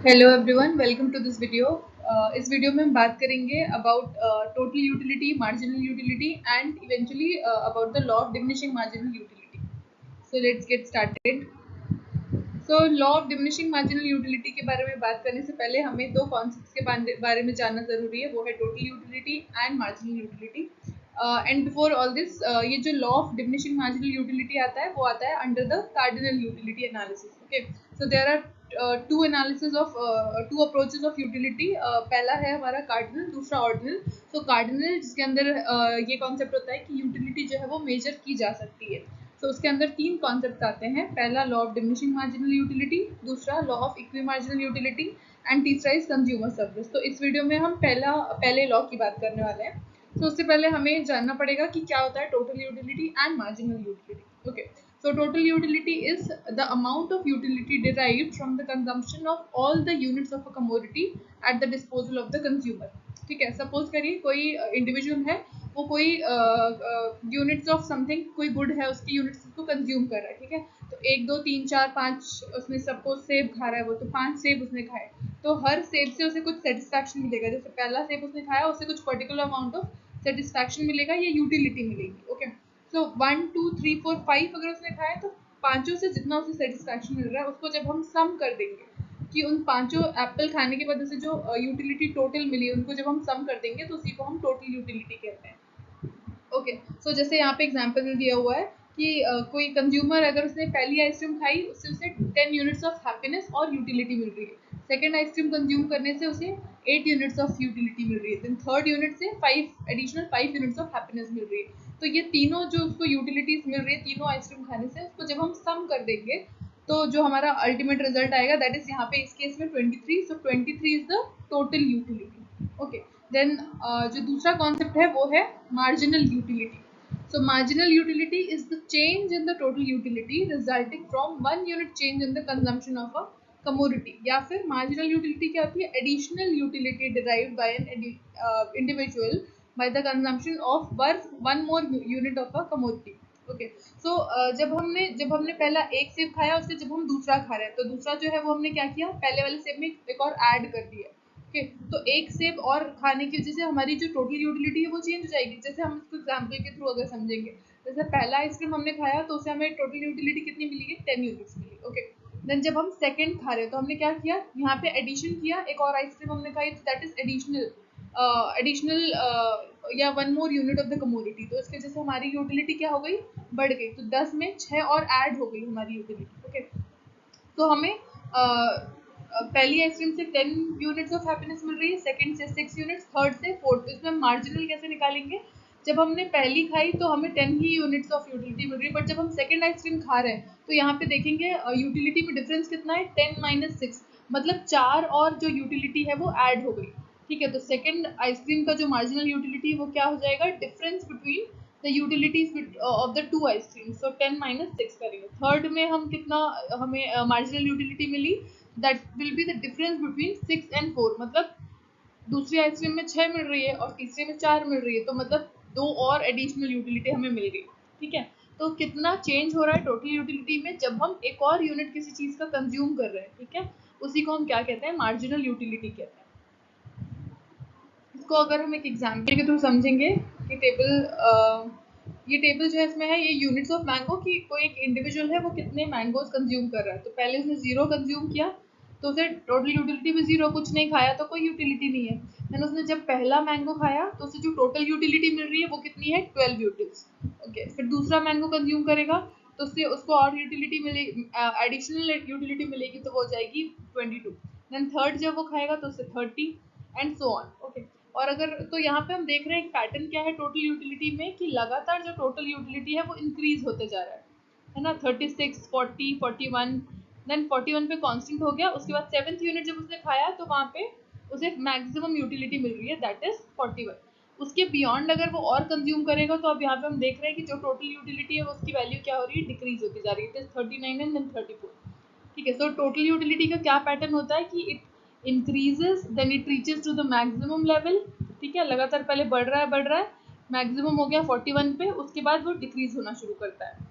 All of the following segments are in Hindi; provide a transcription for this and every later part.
Hello everyone, welcome to this video. इस वीडियो में हम बात करेंगे about total utility, marginal utility and eventually about the law of diminishing marginal utility. So let's get started. So law of diminishing marginal utility के बारे में बात करने से पहले हमें दो कॉन्सेप्ट्स के बारे में जानना ज़रूरी है, वो है total utility and marginal utility. And before all this, ये जो law of diminishing marginal utility आता है वो आता है under the cardinal utility analysis. Okay, so there are two analysis of two approaches of utility. पहला है हमारा कार्डिनल, दूसरा ऑर्डिनल। सो कार्डिनल जिसके अंदर ये कॉन्सेप्ट होता है कि यूटिलिटी जो है वो मेजर की जा सकती है। तो उसके अंदर तीन कॉन्सेप्ट आते हैं। पहला law of diminishing marginal utility, दूसरा law of equi marginal utility and तीसरा इज कंज्यूमर सर्विस। तो इस वीडियो में हम पहले लॉ की बात करने वाले हैं। तो उससे पहले हमें जानना पड़ेगा कि क्या होता है total utility and marginal utility. Okay, so total utility is the amount of utility derived from the consumption of all the units of a commodity at the disposal of the consumer। ठीक है, सपोज करिए कोई इंडिविजुअल है, वो कोई यूनिट्स ऑफ समथिंग, कोई गुड है, उसकी यूनिट्स को कंज्यूम कर रहा है। ठीक है, तो 1 2 3 4 5 उसने सपोज सेब खा रहा है, वो तो 5 सेब उसने खाए, तो हर सेब से उसे कुछ सेटिस्फैक्शन मिलेगा। जैसे पहला सेब उसने खाया, उसे कुछ पर्टिकुलर अमाउंट ऑफ सेटिस्फैक्शन मिलेगा या यूटिलिटी मिलेगी। ओके, सो 1 2 3 4 5 अगर उसने खाया तो पांचों से जितना उसे सेटिस्फैक्शन मिल रहा है उसको जब हम सम कर देंगे कि उन पांचों एप्पल खाने की वजह से जो यूटिलिटी टोटल मिली उनको जब हम सम कर देंगे तो उसी को हम टोटल यूटिलिटी कहते हैं। ओके, सो जैसे यहाँ पे एग्जांपल में दिया हुआ है कि कोई कंज्यूमर अगर उसने पहली आइसक्रीम खाई, उससे उसे 10 यूनिट्स ऑफ हैप्पीनेस और यूटिलिटी मिल रही है। सेकेंड आइसक्रीम कंज्यूम करने से उसे 8 यूनिट्स ऑफ यूटिलिटी मिल रही है। देन थर्ड यूनिट से 5 यूनिट्स ऑफ हैप्पीनेस मिल रही है। तो ये तीनों जो उसको यूटिलिटीज मिल रही है तीनों आइसक्रीम खाने से, उसको जब हम सम कर देंगे तो जो हमारा अल्टीमेट रिजल्ट आएगा दैट इज यहाँ पे इस केस में 23। So 23 is the total utility. Okay, then जो दूसरा कॉन्सेप्ट है वो है marginal utility. So marginal utility is the change in the total utility resulting from 1 unit change in the consumption of a commodity। या फिर marginal utility क्या होती है? Additional utility derived by an individual by the consumption of one more unit of a commodity। Okay, so जब हमने पहला एक सेब खाया, उससे जब हम दूसरा खा रहे हैं तो दूसरा जो है वो हमने क्या किया, पहले वाले सेब में एक और ऐड कर दिया। ओके, तो एक सेब और खाने की वजह से हमारी जो टोटल यूटिलिटी है वो चेंज हो जाएगी। जैसे हम इसको एग्जांपल के थ्रू अगर समझेंगे, जैसे पहला आइसक्रीम हमने खाया तो उससे हमें टोटल यूटिलिटी कितनी मिली है? 10 यूनिट्स मिली। ओके, देन जब हम सेकंड खा रहे हैं तो हमने क्या किया, यहाँ पे एडिशन किया, एक और आइसक्रीम हमने खाई, तो दैट इज एडिशनल या 1 मोर यूनिट ऑफ द कमोडिटी। तो इसकी वजह से हमारी यूटिलिटी क्या हो गई? बढ़ गई। तो 10 में 6 और ऐड हो गई हमारी यूटिलिटी। ओके, तो हमें पहली आइसक्रीम से 10 यूनिट्स ऑफ हैप्पीनेस मिल रही है, सेकंड से 6 यूनिट्स, थर्ड से 4। तो इसमें मार्जिनल कैसे निकालेंगे? जब हमने पहली खाई तो हमें 10 ही यूनिट्स ऑफ यूटिलिटी मिल रही है, बट जब हम सेकंड आइसक्रीम खा रहे हैं तो यहाँ पे देखेंगे यूटिलिटी में डिफरेंस कितना है? 10 माइनस 6, मतलब 4 और जो यूटिलिटी है वो ऐड हो गई। ठीक है, तो सेकंड आइसक्रीम का जो मार्जिनल यूटिलिटी है वो क्या हो जाएगा? Difference between the utilities of the two ice creams। so 10 minus 6 करेंगे। थर्ड में हम कितना, हमें marginal utility milli, that will be the difference between 6 and 4। मतलब दूसरी आइसक्रीम में 6 मिल रही है और तीसरे में 4 मिल रही है, तो मतलब 2 और एडिशनल यूटिलिटी हमें मिल गई। ठीक है, तो कितना चेंज हो रहा है टोटल यूटिलिटी में जब हम एक और यूनिट किसी चीज का कंज्यूम कर रहे हैं। ठीक है, उसी को हम क्या कहते हैं? मार्जिनल यूटिलिटी कहते हैं। इसको अगर हम एक एग्जाम्पल के थ्रू समझेंगे कि ये टेबल जो है इसमें है ये यूनिट्स ऑफ मैंगो की, कोई एक इंडिविजुअल है वो कितने मैंगोज कंज्यूम कर रहा है। तो पहले उसने 0 कंज्यूम किया तो उसे टोटल यूटिलिटी भी 0, कुछ नहीं खाया तो कोई यूटिलिटी नहीं है। देन उसने जब पहला मैंगो खाया तो उसे जो टोटल यूटिलिटी मिल रही है वो कितनी है? 12 यूटिल्स। ओके, फिर दूसरा मैंगो कंज्यूम करेगा तो उससे उसको और यूटिलिटी मिलेगी, एडिशनल यूटिलिटी मिलेगी, तो वो हो जाएगी 22। देन थर्ड जब वो खाएगा तो उससे 30 एंड सो ऑन। ओके, और अगर तो यहाँ पे हम देख रहे हैं एक पैटर्न क्या है टोटल यूटिलिटी में, कि लगातार जो टोटल यूटिलिटी है वो इंक्रीज होते जा रहा है ना? 36 40 41, देन 41 पे कांस्टेंट हो गया। उसके बाद 7th यूनिट जब उसने खाया तो वहाँ पे उसे मैक्सिमम यूटिलिटी मिल रही है, दैट इज 41। उसके बियॉन्ड अगर वो और कंज्यूम करेगा तो अब यहाँ पे हम देख रहे हैं कि जो टोटल यूटिलिटी है वो उसकी वैल्यू क्या हो रही है? डिक्रीज होती जा रही है। It is 39 and then 34। ठीक है, सो टोटल यूटिलिटी का क्या पैटर्न होता है कि it increases then it reaches to the maximum level। ठीक है, लगातार पहले बढ़ रहा है, मैक्सिमम हो गया 41 पे, उसके बाद वो डिक्रीज होना शुरू करता है।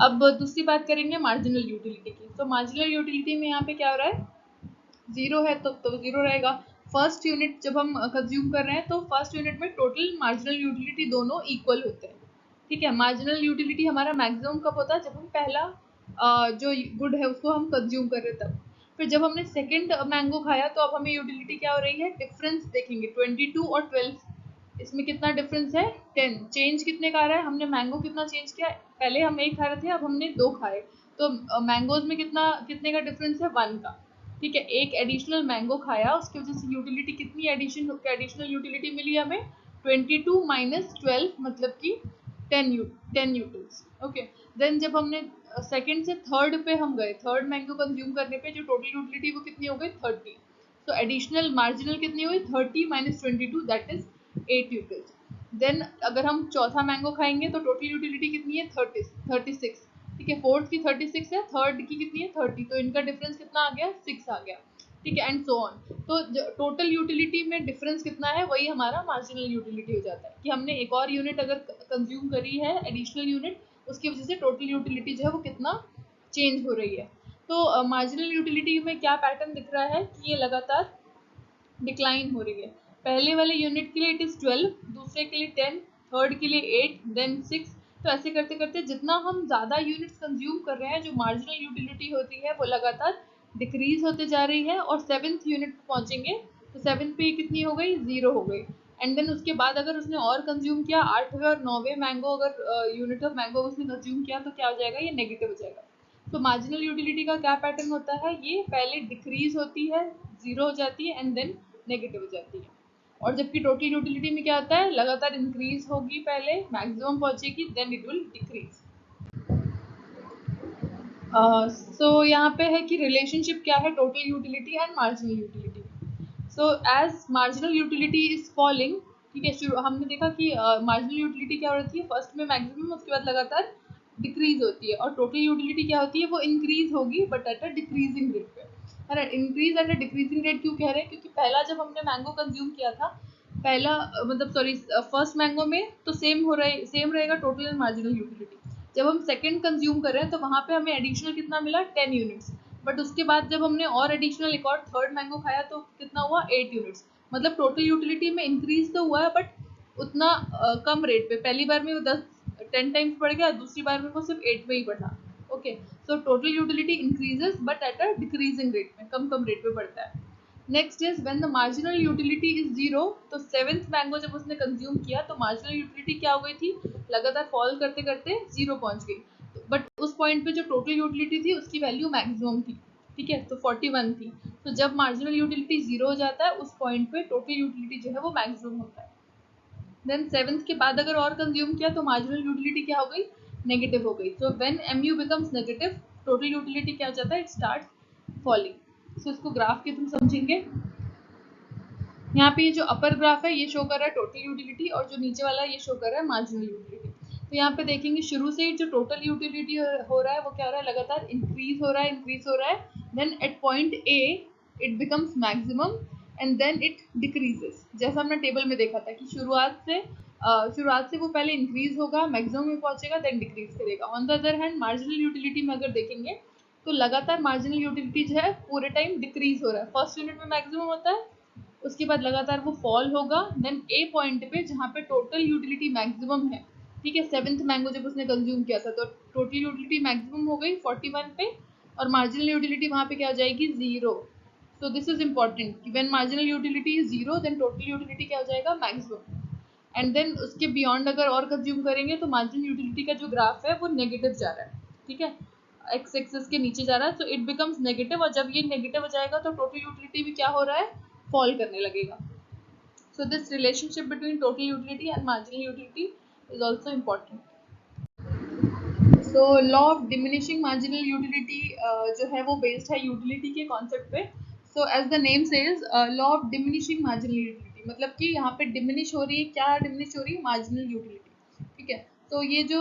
अब दूसरी बात करेंगे मार्जिनल यूटिलिटी की। तो मार्जिनल यूटिलिटी में यहाँ पे क्या हो रहा है? जीरो है तो जीरो रहेगा। फर्स्ट यूनिट जब हम कंज्यूम कर रहे हैं तो फर्स्ट यूनिट में टोटल मार्जिनल यूटिलिटी दोनों इक्वल होते हैं, ठीक है। मार्जिनल यूटिलिटी हमारा मैक्सिमम कब होता है, जब हम पहला जो गुड है उसको हम कंज्यूम कर रहे हैं तब। फिर जब हमने सेकंड मैंगो खाया तो अब हमें यूटिलिटी क्या हो रही है, डिफरेंस देखेंगे 22 और 12, इसमें कितना डिफरेंस है 10। चेंज कितने का आ रहा है, हमने मैंगो कितना चेंज किया, पहले हम एक खा रहे थे अब हमने 2 खाए, तो मैंगोज में कितने का डिफरेंस है 1 का, ठीक है। एक एडिशनल मैंगो खाया उसकी वजह से यूटिलिटी कितनी एडिशनल यूटिलिटी मिली हमें 22 माइनस 12 मतलब कि 10 यूटिल्स, ओके। देन जब हमने सेकंड से थर्ड पे हम गए, थर्ड मैंगो कंज्यूम करने पे जो टोटल यूटिलिटी वो कितनी हो गई 30, तो एडिशनल मार्जिनल कितनी हुई 30 minus 22 that is 8 utils. Then अगर हम चौथा मैंगो खाएंगे तो टोटल यूटिलिटी कितनी है 36, ठीक है। फोर्थ की 36 है, थर्ड की कितनी है 30, तो इनका डिफरेंस कितना आ गया 6 आ गया, ठीक है, एंड सो ऑन। तो टोटल यूटिलिटी में डिफरेंस कितना है वही हमारा मार्जिनल यूटिलिटी हो जाता है, कि हमने एक और यूनिट अगर कंज्यूम करी है एडिशनल यूनिट, उसकी वजह से टोटल यूटिलिटी जो है वो कितना चेंज हो रही है। तो मार्जिनल यूटिलिटी में क्या पैटर्न दिख रहा है कि ये लगातार डिक्लाइन हो रही है। पहले वाले यूनिट के लिए इट इज़ 12, दूसरे के लिए 10, थर्ड के लिए 8, देन 6, तो ऐसे करते करते जितना हम ज़्यादा यूनिट्स कंज्यूम कर रहे हैं जो मार्जिनल यूटिलिटी होती है वो लगातार डिक्रीज होते जा रही है, और सेवन्थ यूनिट पे पहुंचेंगे तो सेवन्थ पे कितनी हो गई 0 हो गई। एंड देन उसके बाद अगर उसने और कंज्यूम किया 8वें और 9वें मैंगो, अगर यूनिट ऑफ मैंगो उसने कंज्यूम किया तो क्या हो जाएगा, ये नेगेटिव हो जाएगा। तो मार्जिनल यूटिलिटी का क्या पैटर्न होता है, ये पहले डिक्रीज होती है, 0 हो जाती है एंड देन नेगेटिव हो जाती है। और जबकि टोटल यूटिलिटी में क्या होता है, लगातार इंक्रीज होगी, पहले मैक्सिमम पहुंचेगी then it will decrease. So यहाँ पे है कि रिलेशनशिप क्या है total utility and marginal utility. So as marginal utility is falling, ठीक है, शुरू हमने देखा कि मार्जिनल यूटिलिटी क्या होती है, फर्स्ट में मैक्सिमम, उसके बाद लगातार डिक्रीज होती है, और टोटल यूटिलिटी क्या होती है, वो इंक्रीज होगी but at a decreasing rate पे, है ना। Increase at a decreasing rate क्यों कह रहे हैं, क्योंकि पहला जब हमने मैंगो कंज्यूम किया था, पहला मतलब सॉरी फर्स्ट मैंगो में तो सेम रहेगा टोटल एंड मार्जिनल यूटिलिटी। जब हम सेकंड कंज्यूम कर रहे हैं तो वहाँ पे हमें एडिशनल कितना मिला 10 यूनिट्स, बट उसके बाद जब हमने और एडिशनल एक और थर्ड मैंगो खाया तो कितना हुआ 8 यूनिट्स, मतलब टोटल यूटिलिटी में इंक्रीज तो हुआ है बट उतना कम रेट पे। पहली बार में वो 10 टाइम्स बढ़ गया, दूसरी बार में वो सिर्फ 8 पे ही बढ़ा, okay. So total utility increases but at a decreasing rate में, कम रेट पे बढ़ता है। Next is when the marginal utility is 0, तो सेवंथ मैंगो जब उसने कंज्यूम किया तो मार्जिनल यूटिलिटी क्या हो गई थी, लगातार फॉल करते करते 0 पहुंच गई, बट उस पॉइंट पे जो टोटल यूटिलिटी थी उसकी वैल्यू मैक्सिमम थी, ठीक है, तो 41 थी। तो जब मार्जिनल यूटिलिटी 0 हो जाता है उस पॉइंट पे टोटल यूटिलिटी जो है वो मैक्सिमम होता है। देन सेवंथ के बाद अगर और कंज्यूम किया तो मार्जिनल यूटिलिटी क्या हो गई, नेगेटिव हो गई। So when MU becomes negative, total utility क्या हो जाता है, इट स्टार्ट फॉलिंग। सो इसको ग्राफ के थ्रू समझेंगे। यहाँ पे ये जो अपर ग्राफ है ये शो कर रहा है टोटल यूटिलिटी, और जो नीचे वाला है ये शो कर रहा है मार्जिनल यूटिलिटी। तो यहाँ पे देखेंगे शुरू से ही जो टोटल यूटिलिटी हो रहा है वो क्या हो रहा है, लगातार इंक्रीज हो रहा है। Then at point A it becomes maximum and then it decreases, जैसा हमने टेबल में देखा था कि शुरुआत से वो पहले इंक्रीज होगा, मैक्सिमम में पहुंचेगा, देन डिक्रीज करेगा। On the other hand marginal utility में अगर देखेंगे तो लगातार मार्जिनल यूटिलिटी जो है पूरे टाइम डिक्रीज हो रहा है। फर्स्ट यूनिट में मैक्सिमम होता है, उसके बाद लगातार वो फॉल होगा, देन ए पॉइंट पे जहाँ पे टोटल यूटिलिटी मैक्सिमम है, ठीक है, सेवंथ मैंगो जब उसने कंज्यूम किया था तो टोटल यूटिलिटी मैक्सिमम हो गई 41 पे, और मार्जिनल यूटिलिटी वहाँ पे क्या हो जाएगी 0। सो दिस इज इंपॉर्टेंट कि when marginal utility is 0 then total utility क्या हो जाएगा मैक्सिमम, एंड देन उसके बियॉन्ड अगर और कंज्यूम करेंगे तो मार्जिनल यूटिलिटी का जो ग्राफ है वो नेगेटिव जा रहा है, ठीक है, एक्स एक्सिस के नीचे जा रहा है, तो इट बिकम्स नेगेटिव, और जब ये नेगेटिव हो जाएगा तो टोटल यूटिलिटी भी क्या हो रहा है, फॉल करने लगेगा। So this relationship between total utility and marginal utility is also important. So law of diminishing marginal utility जो है वो based है utility के concept पे. So as the name says, law of diminishing marginal utility मतलब कि यहाँ पे diminish हो रही है, क्या diminish हो रही है, marginal utility, ठीक है। तो ये जो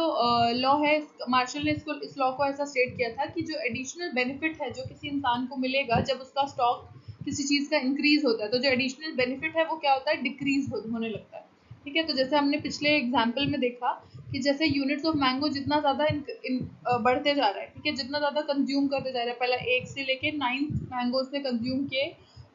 लॉ है, मार्शल ने इस लॉ को ऐसा स्टेट किया था कि जो एडिशनल बेनिफिट है जो किसी इंसान को मिलेगा जब उसका स्टॉक किसी चीज़ का इंक्रीज होता है, तो जो एडिशनल बेनिफिट है वो क्या होता है, डिक्रीज होने लगता है, ठीक है। तो जैसे हमने पिछले एग्जाम्पल में देखा कि जैसे यूनिट्स ऑफ मैंगो जितना ज़्यादा बढ़ते जा रहा है, ठीक है, जितना ज़्यादा कंज्यूम करते जा रहा है, पहला 1 से लेके 9 मैंगो उसने कंज्यूम किए,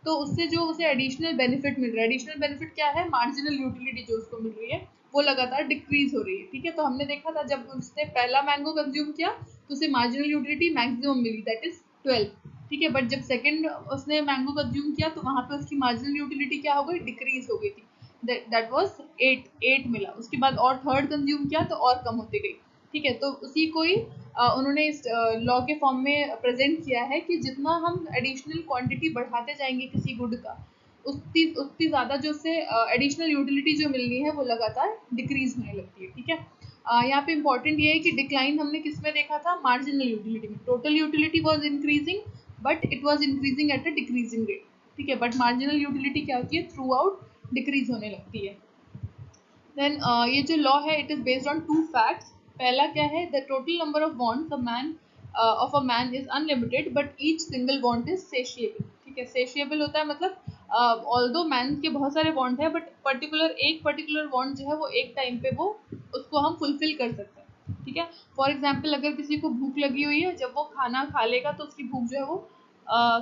तो उससे जो उसे एडिशनल बेनिफिट मिल रहा है, एडिशनल बेनिफिट क्या है, मार्जिनल यूटिलिटी जो उसको मिल रही है वो लगातार डिक्रीज हो रही है, ठीक है। तो हमने देखा था जब उसने पहला मैंगो कंज्यूम किया तो उसे मार्जिनल यूटिलिटी मैक्सिमम मिली, दैट इज 12, ठीक है। बट जब सेकंड उसने मैंगो कंज्यूम किया तो वहां पे उसकी मार्जिनल यूटिलिटी क्या हो गई, डिक्रीज हो गई थी, दैट वाज 8 मिला। उसके बाद और थर्ड कंज्यूम किया तो और कम होती गई, ठीक है। तो उसी को ही उन्होंने इस लॉ के फॉर्म में प्रेजेंट किया है कि जितना हम एडिशनल क्वांटिटी बढ़ाते जाएंगे किसी गुड का, उतनी उतनी ज़्यादा जो उससे एडिशनल यूटिलिटी जो मिलनी है वो लगातार डिक्रीज होने लगती है, ठीक है। यहाँ पे इंपॉर्टेंट ये है कि डिक्लाइन हमने किस में देखा था, मार्जिनल यूटिलिटी में। Total utility was increasing but it was increasing at a decreasing rate, ठीक है। बट मार्जिनल यूटिलिटी क्या होती है, थ्रू आउट डिक्रीज होने लगती है। देन ये जो लॉ है it is based on 2 facts. पहला क्या है, the total number of bonds of a man is unlimited but each single bond is satiable, ठीक है। सेशिएबल होता है मतलब ऑल्दो मैन के बहुत सारे बॉन्ड है बट एक पर्टिकुलर बॉन्ड जो है वो एक टाइम पे वो उसको हम फुलफिल कर सकते हैं, ठीक है। फॉर एग्जाम्पल अगर किसी को भूख लगी हुई है, जब वो खाना खा लेगा तो उसकी भूख जो है वो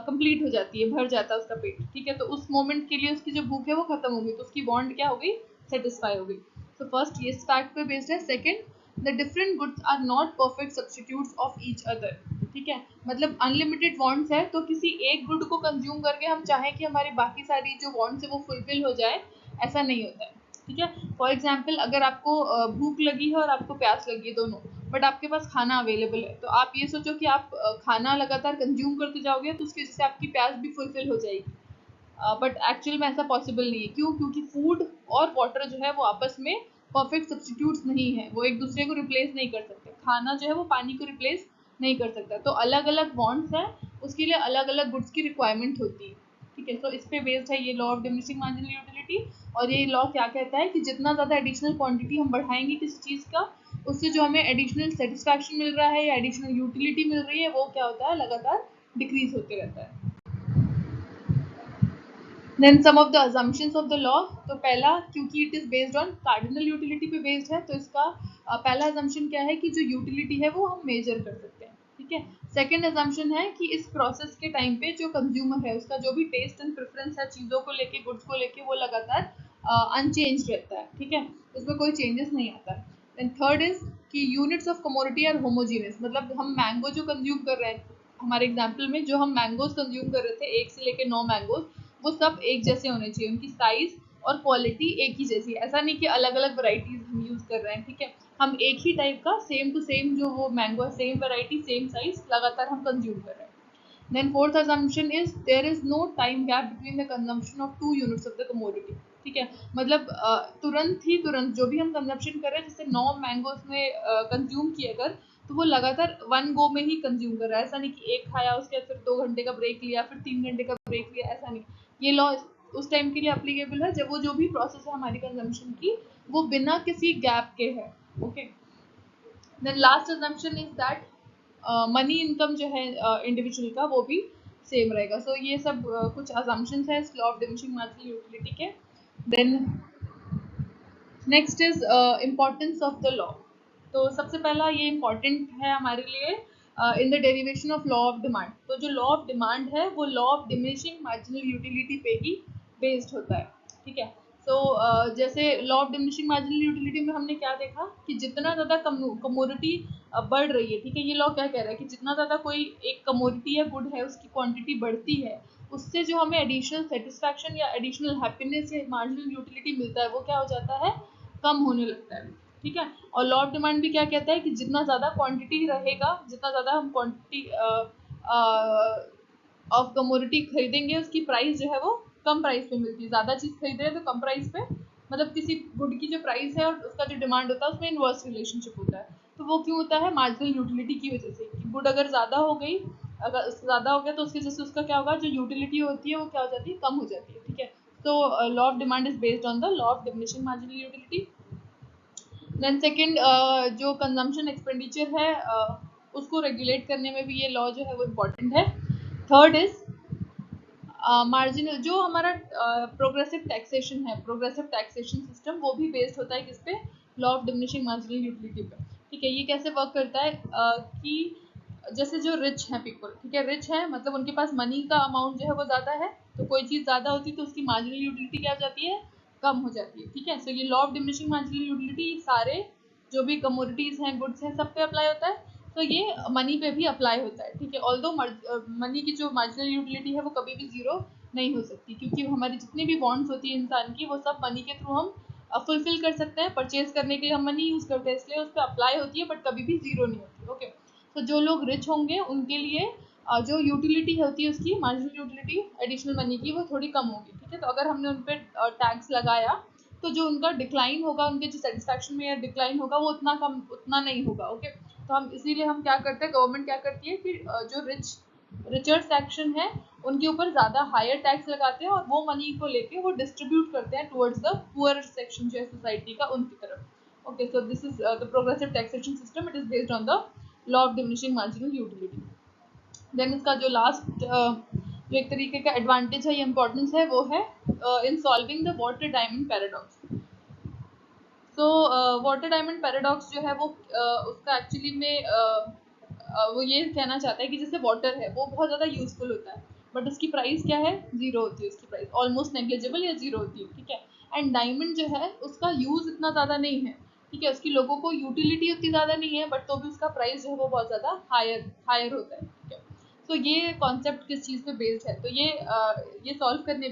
कंप्लीट हो जाती है, भर जाता है उसका पेट, ठीक है। तो उस मोमेंट के लिए उसकी जो भूख है वो खत्म हो गई, तो उसकी बॉन्ड क्या हो गई, सेटिस्फाई हो गई। So first ये इस फैक्ट पे बेस्ड है। Second, the different goods are not perfect substitutes of each other, ठीक है। मतलब अनलिमिटेड वांट्स है तो किसी एक गुड को कंज्यूम करके हम चाहें कि हमारी बाकी सारी जो वांट्स है वो फुलफिल हो जाए, ऐसा नहीं होता है, ठीक है। फॉर एग्जाम्पल अगर आपको भूख लगी है और आपको प्यास लगी है दोनों, बट आपके पास खाना अवेलेबल है, तो आप ये सोचो कि आप खाना लगातार कंज्यूम करते जाओगे तो उसकी वजह से आपकी प्यास भी फुलफिल हो जाएगी, बट एक्चुअल में ऐसा पॉसिबल नहीं है। क्यों? क्योंकि फूड और वाटर जो है वो आपस में परफेक्ट सब्सटीट्यूट्स नहीं है, वो एक दूसरे को रिप्लेस नहीं कर सकते। खाना जो है वो पानी को रिप्लेस नहीं कर सकता, तो अलग अलग बॉन्ड्स हैं, उसके लिए अलग अलग गुड्स की रिक्वायरमेंट होती है, ठीक है। तो इस पे बेस्ड है ये law of diminishing marginal utility. और ये लॉ क्या कहता है कि जितना ज़्यादा एडिशनल क्वांटिटी हम बढ़ाएंगे किसी चीज़ का, उससे जो हमें एडिशनल सेटिस्फैक्शन मिल रहा है या एडिशनल यूटिलिटी मिल रही है वो क्या होता है, लगातार डिक्रीज होते रहता है। Then some of the assumptions of the law. तो पहला, क्योंकि it is based on cardinal utility पे बेस्ड है, तो इसका पहला अजम्पशन क्या है कि जो यूटिलिटी है वो हम मेजर कर सकते हैं, ठीक है। सेकंड अजम्पशन है कि इस प्रोसेस के टाइम पे जो कंज्यूमर है उसका जो भी टेस्ट एंड प्रेफरेंस है चीज़ों को लेके, गुड्स को लेके, वो लगातार अनचेंज रहता है, ठीक है, उसमें कोई चेंजेस नहीं आता है। देन थर्ड इज कि units of commodity are homogeneous, मतलब हम मैंगो जो कंज्यूम कर रहे हैं, हमारे एग्जाम्पल में जो हम मैंगोज कंज्यूम कर रहे थे 1 से लेके 9 मैंगोज, वो सब एक जैसे होने चाहिए, उनकी साइज और क्वालिटी एक ही जैसी। ऐसा नहीं कि अलग अलग वैरायटीज हम यूज कर रहे हैं, ठीक है। हम एक ही टाइप का सेम टू सेम जो वो मैंगो है, सेम वैरायटी सेम साइज लगातार हम कंज्यूम कर रहे हैं। Then fourth assumption is there is no time gap between the consumption of 2 units of the commodity, ठीक है। मतलब तुरंत जो भी हम कंजम्पशन कर रहे हैं, जैसे 9 मैंगोज में कंज्यूम किए अगर, तो वो लगातार वन गो में ही कंज्यूम कर रहा है, ऐसा नहीं कि एक खाया उसके बाद फिर 2 घंटे का ब्रेक लिया, फिर 3 घंटे का ब्रेक लिया, ऐसा नहीं। ये लॉ उस टाइम के लिए अप्लीकेबल है जब वो जो भी प्रोसेस है हमारी कंजम्पशन की वो बिना किसी गैप के है, okay. Then last assumption is that money income जो है इंडिविजुअल का वो भी सेम रहेगा। सो ये सब कुछ अजम्पशंस है इस law of diminishing marginal utility के। Then next is importance of the law. तो सबसे पहला ये इम्पोर्टेंट है हमारे लिए in the derivation of law of demand. तो जो लॉ ऑफ डिमांड है वो law of diminishing marginal utility पे ही बेस्ड होता है, ठीक है। तो जैसे law of diminishing marginal utility में हमने क्या देखा कि जितना ज़्यादा कमोडिटी बढ़ रही है, ठीक है, ये लॉ क्या कह रहा है कि जितना ज़्यादा कोई एक कमोडिटी या गुड है उसकी क्वांटिटी बढ़ती है, उससे जो हमें एडिशनल सेटिस्फैक्शन या एडिशनल हैप्पीनेस या मार्जिनल यूटिलिटी मिलता है वो क्या हो जाता है, कम होने लगता है, ठीक है। और लॉ ऑफ डिमांड भी क्या कहता है कि जितना ज़्यादा क्वांटिटी रहेगा, जितना ज़्यादा हम क्वांटिटी ऑफ कमोडिटी खरीदेंगे, उसकी प्राइस जो है वो कम प्राइस पे मिलती है। ज़्यादा चीज़ खरीद रहे हैं तो कम प्राइस पे, मतलब किसी गुड की जो प्राइस है और उसका जो डिमांड होता है उसमें इनवर्स रिलेशनशिप होता है। तो वो क्यों होता है, मार्जिनल यूटिलिटी की वजह से, कि गुड अगर ज़्यादा हो गई, अगर ज़्यादा हो गया तो उसकी वजह से उसका क्या होगा, जो यूटिलिटी होती है वो क्या हो जाती है, कम हो जाती है, ठीक है। तो law of demand is based on the law of diminishing marginal utility. Then second, जो कंजम्पशन एक्सपेंडिचर है उसको रेगुलेट करने में भी ये लॉ जो है वो इम्पोर्टेंट है। थर्ड इज मार्जिनल, जो हमारा प्रोग्रेसिव टैक्सेशन है, प्रोग्रेसिव टैक्सेशन सिस्टम, वो भी बेस्ड होता है किस पे, law of diminishing marginal utility पे। ठीक है, ये कैसे वर्क करता है कि जैसे जो रिच है पीपल, ठीक है, रिच है मतलब उनके पास मनी का अमाउंट जो है वो ज़्यादा है, तो कोई चीज़ ज़्यादा होती है तो उसकी मार्जिनल यूटिलिटी क्या हो जाती है, कम हो जाती है। ठीक है, सो ये law of diminishing marginal utility सारे जो भी कमोडिटीज़ हैं, गुड्स हैं, सब पे अप्लाई होता है। तो ये मनी पे भी अप्लाई होता है। ठीक है, ऑल्दो मनी की जो मार्जिनल यूटिलिटी है वो कभी भी जीरो नहीं हो सकती, क्योंकि हमारी जितनी भी बॉन्ड्स होती है इंसान की, वो सब मनी के थ्रू हम फुलफिल कर सकते हैं। परचेज करने के लिए हम मनी यूज़ करते हैं, इसलिए उस पर अप्लाई होती है, बट कभी भी जीरो नहीं होती। ओके, तो जो लोग रिच होंगे उनके लिए जो यूटिलिटी होती है उसकी मार्जिनल यूटिलिटी एडिशनल मनी की, वो थोड़ी कम होगी। ठीक है, तो अगर हमने उन पर टैक्स लगाया तो जो उनका डिक्लाइन होगा, उनके जो सेटिस्फैक्शन में या डिक्लाइन होगा, वो उतना नहीं होगा। ओके, तो हम इसीलिए हम क्या करते हैं, गवर्नमेंट क्या करती है कि जो रिचर सेक्शन है उनके ऊपर ज़्यादा हायर टैक्स लगाते हैं, और वो मनी को लेके वो डिस्ट्रीब्यूट करते हैं टुवर्ड्स द पुअर सेक्शन जो है सोसाइटी का, उनकी तरफ। Okay, so this is the progressive taxation system, it is based on the law of diminishing marginal utility. Then इसका जो लास्ट जो एक तरीके का एडवांटेज है, ये इंपॉर्टेंस है, वो है in solving the water diamond paradox. So water diamond paradox जो है वो उसका एक्चुअली में वो ये कहना चाहता है कि जैसे वाटर है वो बहुत ज़्यादा यूजफुल होता है, बट उसकी प्राइस क्या है, जीरो होती है, उसकी प्राइस ऑलमोस्ट नेग्लिजिबल या जीरो होती है। ठीक है, एंड डायमंड जो है उसका यूज़ इतना ज़्यादा नहीं है। ठीक है, उसकी लोगों को यूटिलिटी उतनी ज़्यादा नहीं है, बट तो भी उसका प्राइस जो है वो बहुत ज़्यादा हायर होता है। ठीक है, तो ये कॉन्सेप्ट किस चीज़ पे बेस्ड है, तो ये सॉल्व करने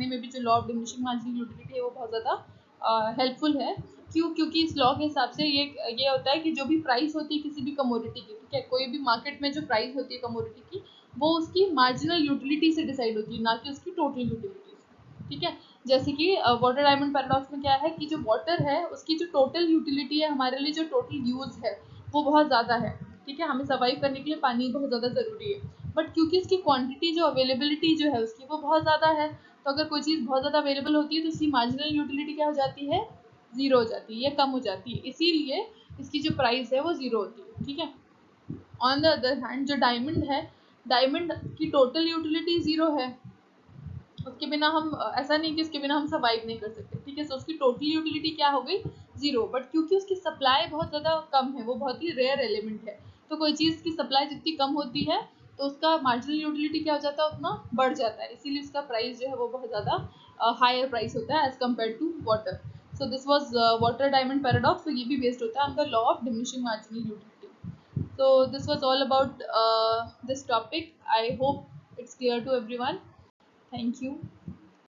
में भी जो law of diminishing marginal utility है वो बहुत ज़्यादा हेल्पफुल है। क्यों? क्योंकि इस लॉ के हिसाब से ये होता है कि जो भी प्राइस होती है किसी भी कमोडिटी की, ठीक है, कोई भी मार्केट में जो प्राइस होती है कमोडिटी की, वो उसकी मार्जिनल यूटिलिटी से डिसाइड होती है, ना कि उसकी टोटल यूटिलिटी से। ठीक है, जैसे कि वाटर डायमंड पैराडॉक्स में क्या है कि जो वाटर है उसकी जो टोटल यूटिलिटी है, हमारे लिए जो टोटल यूज है वो बहुत ज़्यादा है। ठीक है, हमें सर्वाइव करने के लिए पानी बहुत ज़्यादा ज़रूरी है, बट क्योंकि इसकी क्वांटिटी जो अवेलेबिलिटी जो है उसकी वो बहुत ज़्यादा है, तो अगर कोई चीज़ बहुत ज़्यादा अवेलेबल होती है तो उसकी मार्जिनल यूटिलिटी क्या हो जाती है, जीरो हो जाती है, ये कम हो जाती है, इसीलिए इसकी जो प्राइस है वो जीरो होती है। ठीक है, ऑन द अदर हैंड जो डायमंड है, डायमंड की टोटल यूटिलिटी जीरो है, उसके बिना हम ऐसा नहीं कि उसके बिना हम सर्वाइव नहीं कर सकते। ठीक है, सो उसकी टोटल यूटिलिटी क्या हो गई, जीरो, बट क्योंकि उसकी सप्लाई बहुत ज़्यादा कम है, वो बहुत ही रेयर एलिमेंट है, तो कोई चीज़ की सप्लाई जितनी कम होती है तो उसका मार्जिनल यूटिलिटी क्या हो जाता है, उतना बढ़ जाता है, इसीलिए उसका प्राइस जो है वो बहुत ज़्यादा हायर प्राइस होता है as compare to water. So this was water diamond paradox, तो ये भी बेस्ड होता है on the law of diminishing marginal utility. So this was all about this topic. I hope it's clear to everyone. Thank you.